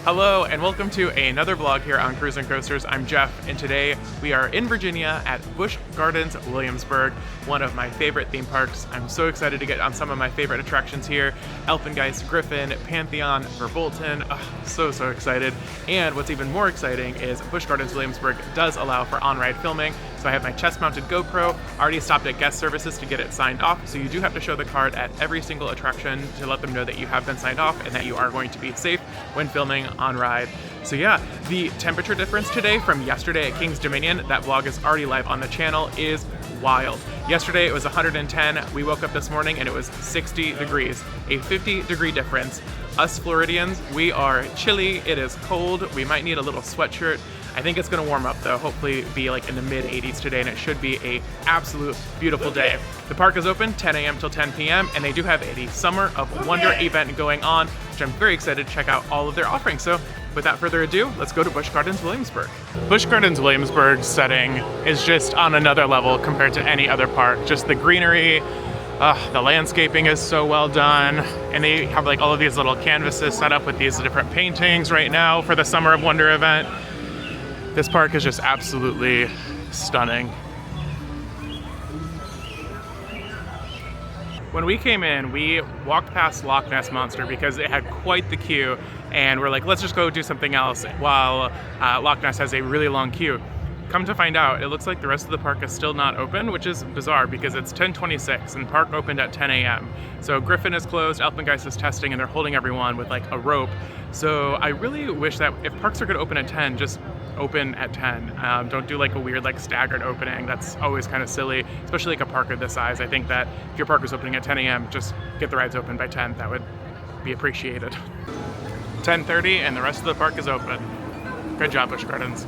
Hello and welcome to another vlog here on Cruiseandcoasters. I'm Jeff and today we are in Virginia at Busch Gardens, Williamsburg, one of my favorite theme parks. I'm so excited to get on some of my favorite attractions here. Alpengeist, Griffin, Pantheon, Verbolten, so excited. And what's even more exciting is Busch Gardens Williamsburg does allow for on-ride filming. So I have my chest-mounted GoPro, already stopped at guest services to get it signed off. So you do have to show the card at every single attraction to let them know that you have been signed off and that you are going to be safe when filming on ride. So yeah, the temperature difference today from yesterday at King's Dominion, that vlog is already live on the channel, is wild. Yesterday it was 110, we woke up this morning and it was 60 degrees, a 50-degree difference. Us Floridians, we are chilly, it is cold, we might need a little sweatshirt. I think it's gonna warm up though, hopefully be like in the mid 80s today, and it should be a absolute beautiful day. The park is open 10 a.m. till 10 p.m. and they do have a Summer of Wonder event going on, which I'm very excited to check out all of their offerings. So without further ado, let's go to Busch Gardens Williamsburg. Busch Gardens Williamsburg setting is just on another level compared to any other park. Just the greenery, the landscaping is so well done, and they have like all of these little canvases set up with these different paintings right now for the Summer of Wonder event. This park is just absolutely stunning. When we came in, we walked past Loch Ness Monster because it had quite the queue, and we're like, let's just go do something else while Loch Ness has a really long queue. Come to find out, it looks like the rest of the park is still not open, which is bizarre because it's 10:26 and the park opened at 10 a.m. So Griffin is closed, Alpengeist is testing, and they're holding everyone with like a rope. So I really wish that if parks are gonna open at 10, just open at 10. Don't do like a weird like staggered opening. That's always kind of silly, especially like a park of this size. I think that if your park is opening at 10 a.m., just get the rides open by 10. That would be appreciated. 10:30 and the rest of the park is open. Good job, Busch Gardens.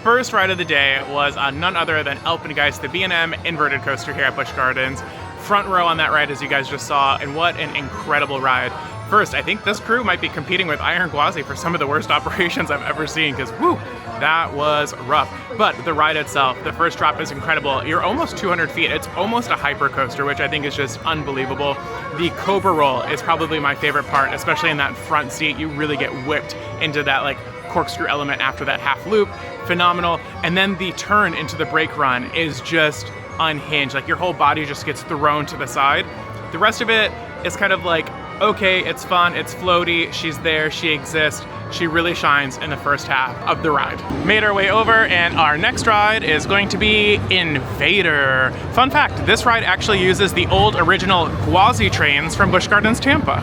First ride of the day was on none other than Alpengeist, the B&M inverted coaster here at Busch Gardens. Front row on that ride, as you guys just saw, and what an incredible ride. First, I think this crew might be competing with Iron Gwazi for some of the worst operations I've ever seen, because whoo, that was rough. But the ride itself, the first drop is incredible. You're almost 200 feet. It's almost a hyper coaster, which I think is just unbelievable. The Cobra roll is probably my favorite part, especially in that front seat. You really get whipped into that like corkscrew element after that half loop. Phenomenal. And then the turn into the brake run is just unhinged. Like your whole body just gets thrown to the side. The rest of it is kind of like, okay, it's fun, it's floaty, she's there, she exists. She really shines in the first half of the ride. Made our way over, and our next ride is going to be Invader. Fun fact, this ride actually uses the old original Gwazi trains from Busch Gardens Tampa.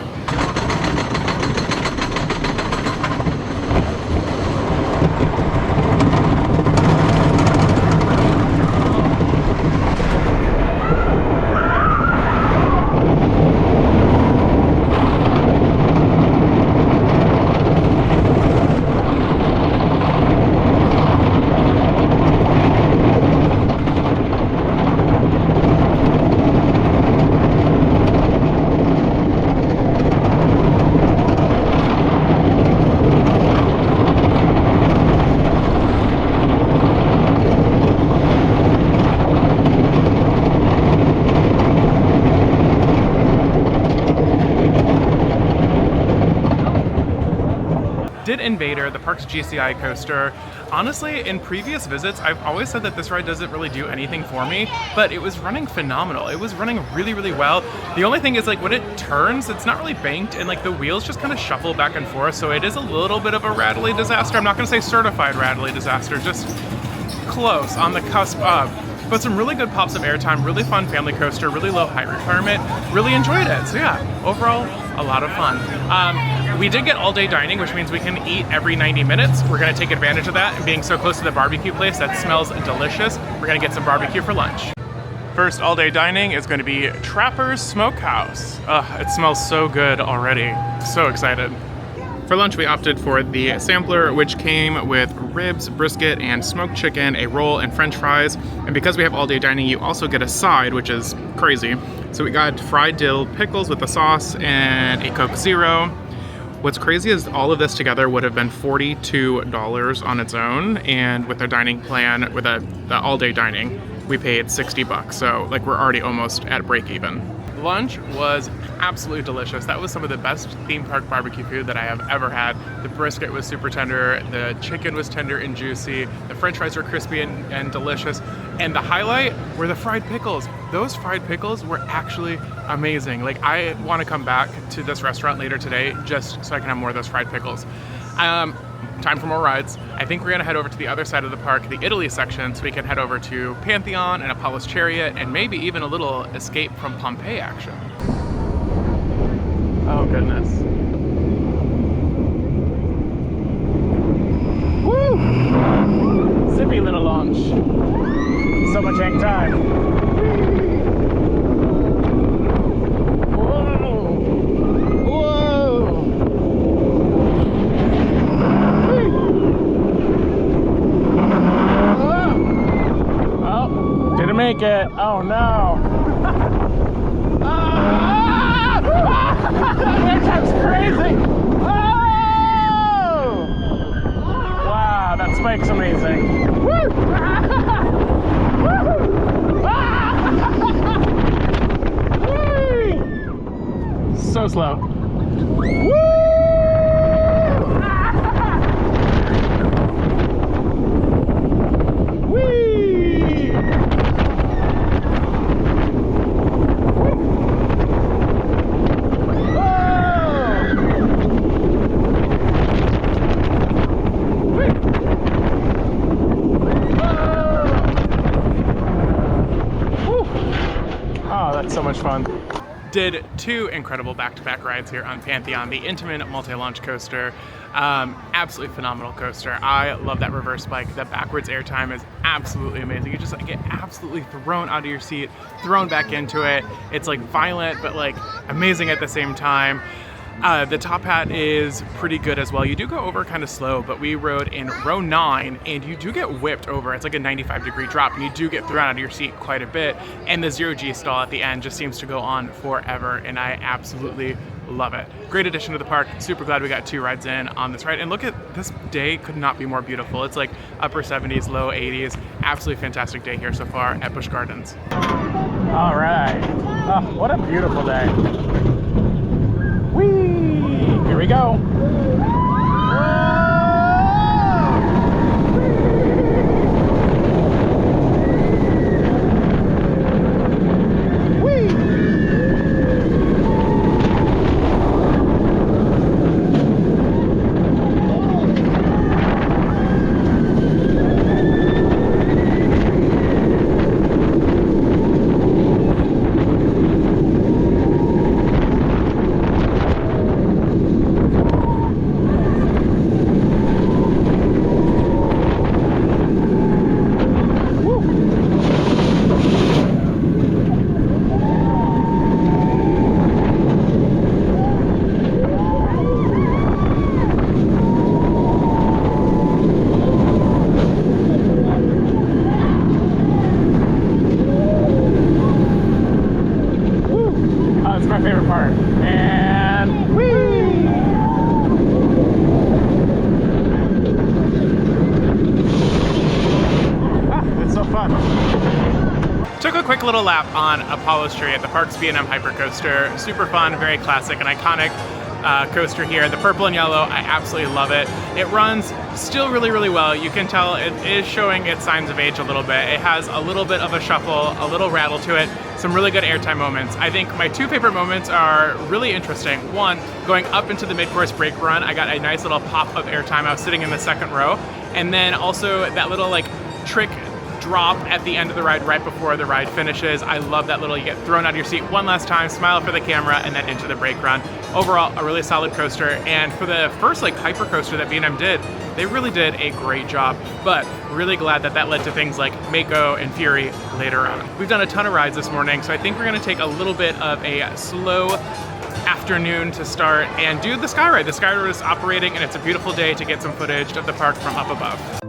did Invader, the park's GCI coaster. Honestly, in previous visits, I've always said that this ride doesn't really do anything for me, but it was running phenomenal. It was running really, really well. The only thing is, like, when it turns, it's not really banked, and like the wheels just kind of shuffle back and forth, so it is a little bit of a rattly disaster. I'm not gonna say certified rattly disaster, just close, on the cusp of. But some really good pops of airtime, really fun family coaster, really low height requirement, really enjoyed it. So yeah, overall, a lot of fun. We did get all day dining, which means we can eat every 90 minutes. We're gonna take advantage of that, and being so close to the barbecue place that smells delicious, we're gonna get some barbecue for lunch. First all day dining is gonna be Trapper's Smokehouse. It smells so good already. So excited. For lunch, we opted for the sampler, which came with ribs, brisket, and smoked chicken, a roll, and french fries. And because we have all-day dining, you also get a side, which is crazy. So we got fried dill pickles with the sauce and a Coke Zero. What's crazy is all of this together would have been $42 on its own, and with our dining plan, with the all-day dining, we paid 60 bucks. So like we're already almost at break even. Lunch was absolutely delicious. That was some of the best theme park barbecue food that I have ever had. The brisket was super tender, the chicken was tender and juicy, the french fries were crispy and delicious, and the highlight were the fried pickles. Those fried pickles were actually amazing. Like, I want to come back to this restaurant later today just so I can have more of those fried pickles. Time for more rides. I think we're gonna head over to the other side of the park, the Italy section, so we can head over to Pantheon and Apollo's Chariot, and maybe even a little escape from Pompeii action. Oh goodness. Woo! Zippy little launch. So much hang time. Make it. Oh no. That's crazy. Oh! Wow, that spike's amazing. Woo! So slow. Woo! So much fun. Did two incredible back-to-back rides here on Pantheon. The Intamin multi-launch coaster, absolutely phenomenal coaster. I love that reverse bike. That backwards airtime is absolutely amazing. You just like get absolutely thrown out of your seat, thrown back into it. It's like violent, but like amazing at the same time. The top hat is pretty good as well. You do go over kind of slow, but we rode in row 9 and you do get whipped over. It's like a 95-degree drop and you do get thrown out of your seat quite a bit. And the zero-G stall at the end just seems to go on forever, and I absolutely love it. Great addition to the park. Super glad we got 2 rides in on this ride. And look at this day, could not be more beautiful. It's like upper 70s, low 80s. Absolutely fantastic day here so far at Busch Gardens. All right. Oh, what a beautiful day. Whee! Here we go. Took a quick little lap on Apollo's Chariot, the park's B&M hypercoaster. Super fun, very classic and iconic. coaster here. The purple and yellow, I absolutely love it. It runs still really, really well. You can tell it is showing its signs of age a little bit. It has a little bit of a shuffle, a little rattle to it, some really good airtime moments. I think my two favorite moments are really interesting. One, going up into the mid-course brake run, I got a nice little pop of airtime. I was sitting in the second row. And then also that little like trick drop at the end of the ride right before the ride finishes. I love that little, you get thrown out of your seat one last time, smile for the camera, and then into the brake run. Overall, a really solid coaster. And for the first like hyper coaster that B&M did, they really did a great job. But really glad that that led to things like Mako and Fury later on. We've done a ton of rides this morning, so I think we're gonna take a little bit of a slow afternoon to start and do the Skyride. The Skyride is operating and it's a beautiful day to get some footage of the park from up above.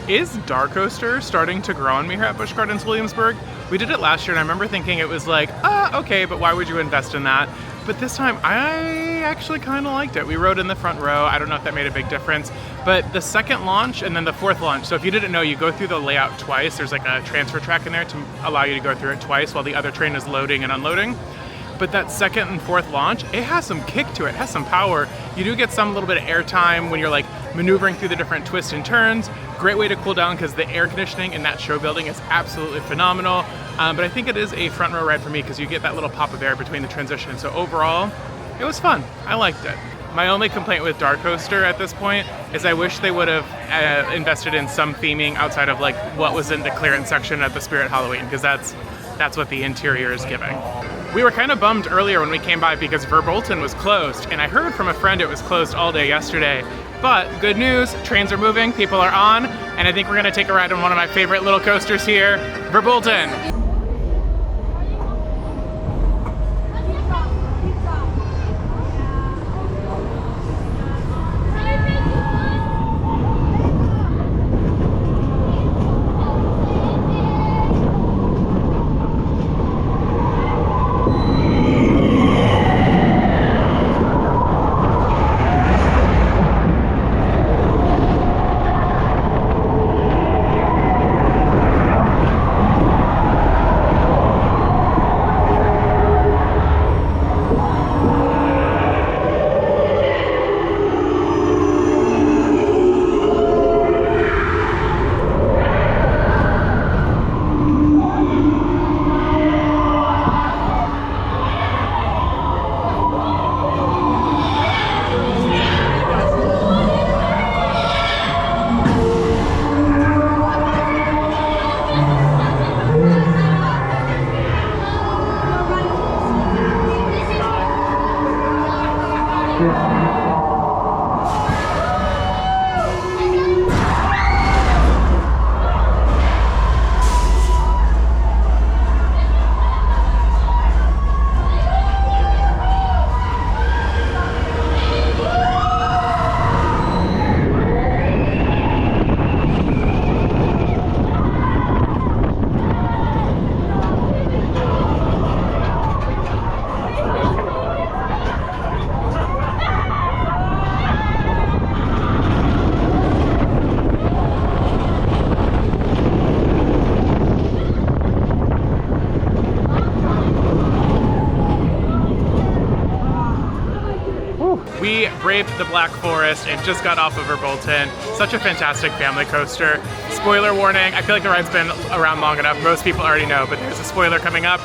Is Dark Coaster starting to grow on me here at Busch Gardens Williamsburg? We did it last year and I remember thinking it was like, okay, but why would you invest in that? But this time I actually kind of liked it. We rode in the front row. I don't know if that made a big difference, but the second launch and then the fourth launch. So if you didn't know, you go through the layout twice. There's like a transfer track in there to allow you to go through it twice while the other train is loading and unloading. But that second and fourth launch, it has some kick to it, it has some power. You do get some little bit of air time when you're like maneuvering through the different twists and turns. Great way to cool down because the air conditioning in that show building is absolutely phenomenal. But I think it is a front row ride for me because you get that little pop of air between the transitions. So overall, it was fun. I liked it. My only complaint with Dark Coaster at this point is I wish they would have invested in some theming outside of like what was in the clearance section at the Spirit Halloween, because that's what the interior is giving. We were kind of bummed earlier when we came by because Verbolten was closed, and I heard from a friend it was closed all day yesterday. But good news, trains are moving, people are on, and I think we're gonna take a ride on one of my favorite little coasters here, Verbolten. we braved the Black Forest and just got off of Verbolten. Such a fantastic family coaster. Spoiler warning, I feel like the ride's been around long enough. Most people already know, but there's a spoiler coming up.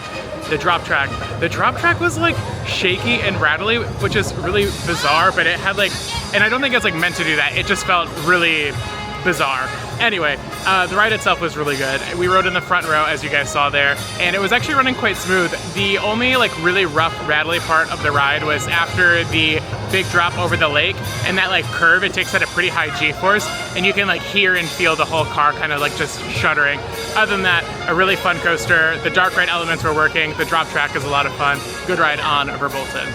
The drop track. The drop track was like shaky and rattly, which is really bizarre, but it had like, and I don't think it's like meant to do that. It just felt really bizarre. Anyway, the ride itself was really good. We rode in the front row, as you guys saw there, and it was actually running quite smooth. The only like really rough, rattly part of the ride was after the big drop over the lake, and that like curve, it takes at a pretty high G-force, and you can like hear and feel the whole car kind of like just shuddering. Other than that, a really fun coaster. The dark ride elements were working. The drop track is a lot of fun. Good ride on Verbolten.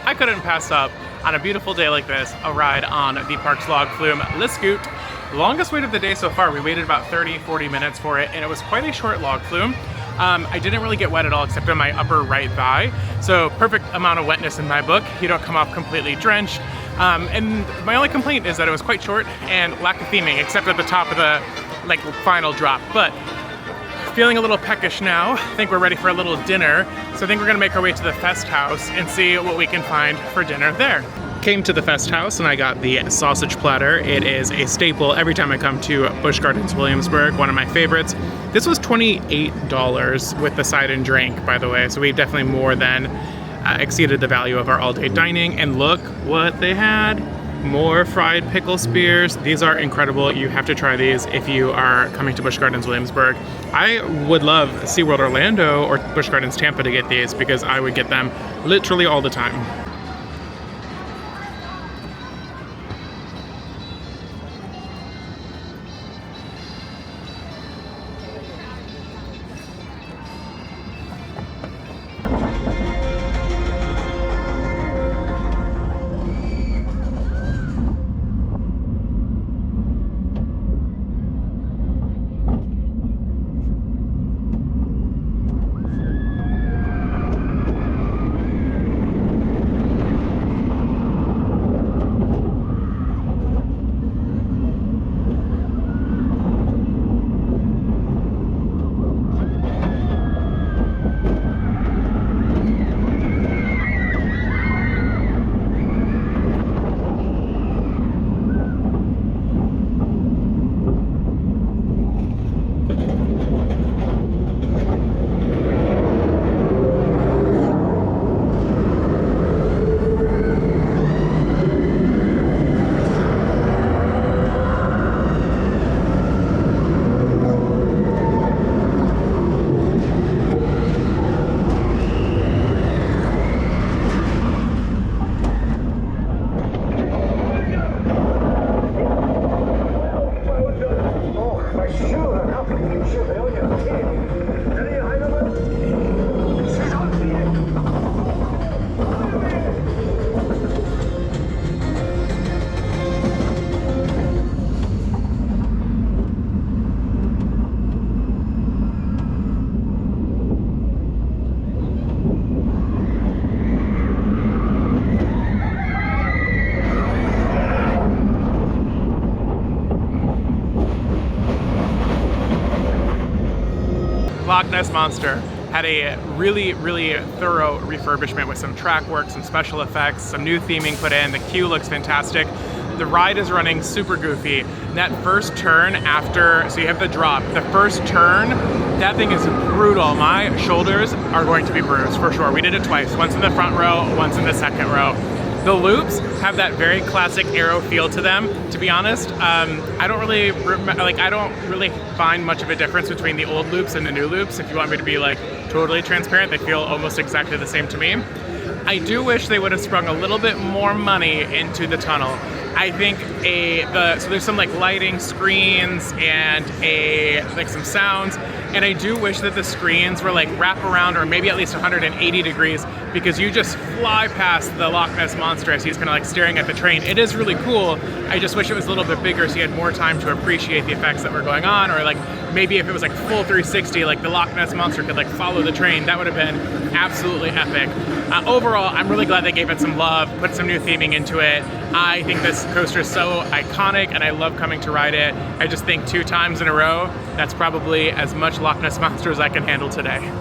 I couldn't pass up, on a beautiful day like this, a ride on the park's log flume, Le Scoot. Longest wait of the day so far. We waited about 30-40 minutes for it, and it was quite a short log flume. I didn't really get wet at all except on my upper right thigh, so perfect amount of wetness in my book. You don't come off completely drenched. And my only complaint is that it was quite short and lack of theming, except at the top of the like final drop. But feeling a little peckish now. I think we're ready for a little dinner. So I think we're gonna make our way to the Fest House and see what we can find for dinner there. Came to the Fest House and I got the sausage platter. It is a staple every time I come to Busch Gardens Williamsburg, one of my favorites. This was $28 with the side and drink, by the way, so we definitely more than exceeded the value of our all-day dining. And look what they had. More fried pickle spears. These are incredible. You have to try these if you are coming to Busch Gardens Williamsburg. I would love SeaWorld Orlando or Busch Gardens Tampa to get these because I would get them literally all the time. Loch Ness Monster had a really thorough refurbishment with some track work, some special effects, some new theming put in. The queue looks fantastic. The ride is running super goofy. That first turn after, so you have the drop, the first turn, that thing is brutal. My shoulders are going to be bruised for sure. We did it twice, once in the front row, once in the second row. The loops have that very classic Aero feel to them. To be honest, I don't really find much of a difference between the old loops and the new loops. If you want me to be like totally transparent, they feel almost exactly the same to me. I do wish they would have sprung a little bit more money into the tunnel. I think so there's some like lighting screens and like some sounds, and I do wish that the screens were like wrap around or maybe at least 180 degrees, because you just fly past the Loch Ness monster as he's kind of like staring at the train. It is really cool. I just wish it was a little bit bigger so you had more time to appreciate the effects that were going on, or like maybe if it was like full 360, like the Loch Ness monster could like follow the train. That would have been absolutely epic. Overall, I'm really glad they gave it some love, put some new theming into it. I think this coaster is so iconic and I love coming to ride it. I just think 2 times in a row, that's probably as much Loch Ness monster as I can handle today.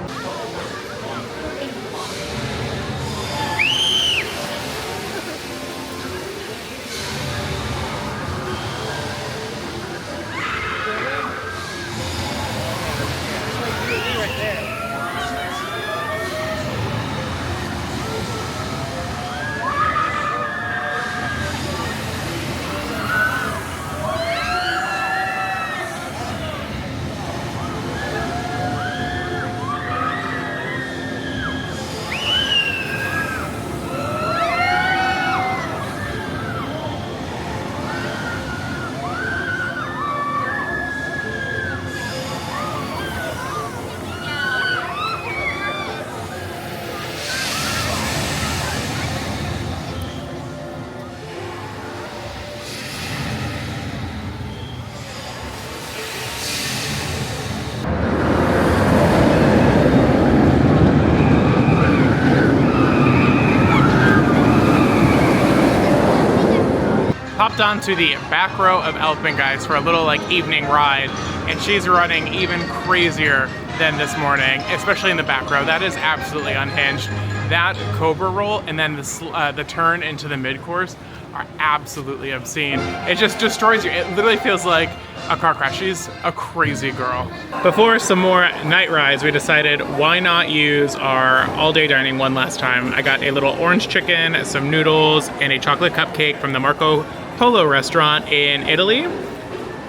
Popped onto the back row of Elfman, guys, for a little like evening ride, and she's running even crazier than this morning, especially in the back row. That is absolutely unhinged. That Cobra roll and then the turn into the mid-course are absolutely obscene. It just destroys you. It literally feels like a car crash. She's a crazy girl. Before some more night rides, we decided why not use our all-day dining one last time. I got a little orange chicken, some noodles, and a chocolate cupcake from the Marco Polo restaurant in Italy.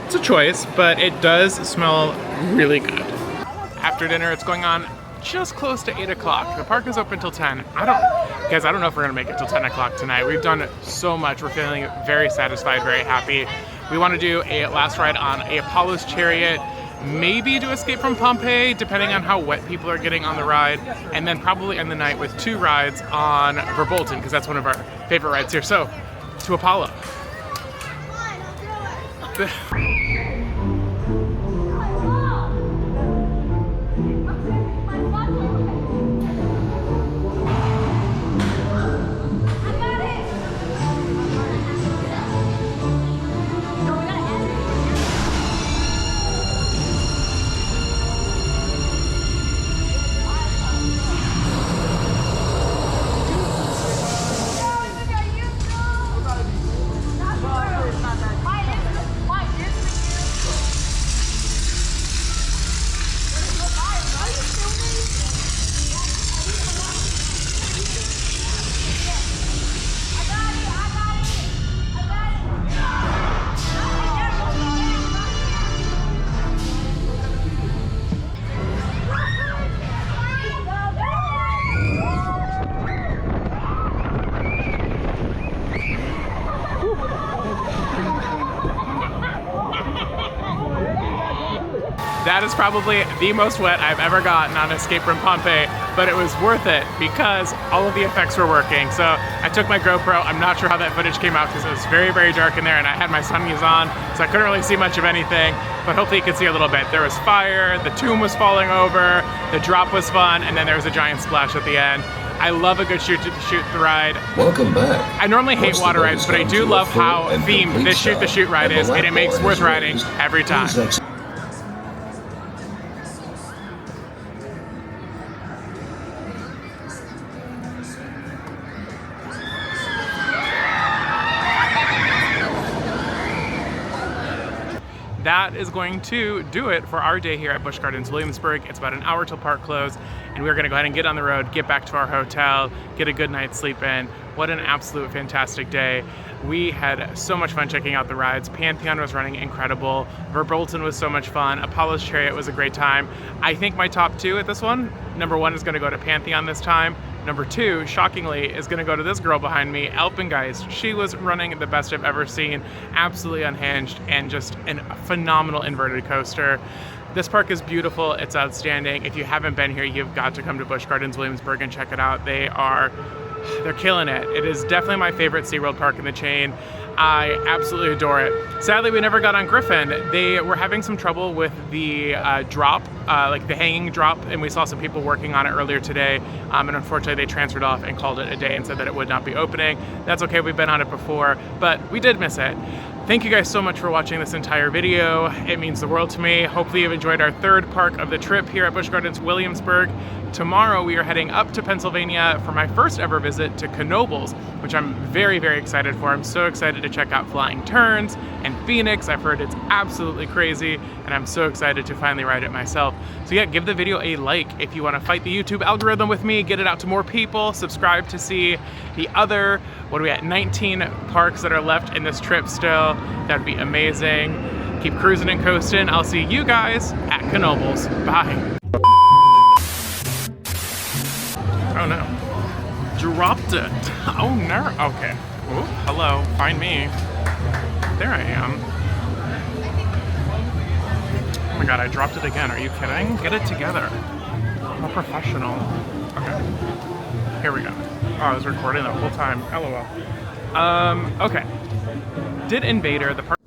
It's a choice, but it does smell really good. After dinner, it's going on just close to 8 o'clock. The park is open till 10. Guys, I don't know if we're gonna make it till 10 o'clock tonight. We've done so much. We're feeling very satisfied, very happy. We want to do a last ride on a Apollo's Chariot, maybe do Escape from Pompeii, depending on how wet people are getting on the ride, and then probably end the night with 2 rides on Verbolten, because that's one of our favorite rides here. So, to Apollo. That is probably the most wet I've ever gotten on Escape from Pompeii, but it was worth it because all of the effects were working. So I took my GoPro. I'm not sure how that footage came out because it was very, very dark in there and I had my sunnies on, so I couldn't really see much of anything, but hopefully you could see a little bit. There was fire, the tomb was falling over, the drop was fun, and then there was a giant splash at the end. I love a good shoot the ride. Welcome back. I normally hate water rides, but I do love how themed this shoot the shoot ride is, and it makes worth riding every time. that is going to do it for our day here at Busch Gardens Williamsburg. It's about an hour till park close, and we're gonna go ahead and get on the road, get back to our hotel, get a good night's sleep in. What an absolute fantastic day. We had so much fun checking out the rides. Pantheon was running incredible. Verbolten was so much fun. Apollo's Chariot was a great time. I think my top two at this one, number one is gonna go to Pantheon this time. Number two, shockingly, is gonna go to this girl behind me, Alpengeist. She was running the best I've ever seen, absolutely unhinged, and just a phenomenal inverted coaster. This park is beautiful, it's outstanding. If you haven't been here, you've got to come to Busch Gardens Williamsburg and check it out. They're killing it. It is definitely my favorite SeaWorld park in the chain. I absolutely adore it. Sadly, we never got on Griffin. They were having some trouble with the drop, like the hanging drop, and we saw some people working on it earlier today, and unfortunately they transferred off and called it a day and said that it would not be opening. That's okay, we've been on it before, but we did miss it. Thank you guys so much for watching this entire video. It means the world to me. Hopefully you've enjoyed our third park of the trip here at Busch Gardens Williamsburg. Tomorrow we are heading up to Pennsylvania for my first ever visit to Knoebels, which I'm very, very excited for. I'm so excited to check out Flying Turns and Phoenix. I've heard it's absolutely crazy, and I'm so excited to finally ride it myself. So yeah, give the video a like if you want to fight the YouTube algorithm with me, get it out to more people, subscribe to see the other, what are we at, 19 parks that are left in this trip still. That'd be amazing. Keep cruising and coasting. I'll see you guys at Knoebels. Bye. Oh no. Dropped it. Oh no. Okay. Ooh, hello. Find me. There I am. Oh my god, I dropped it again. Are you kidding? Get it together. I'm a professional. Okay. Here we go. Oh, I was recording the whole time. LOL. Okay. Did Invader, the part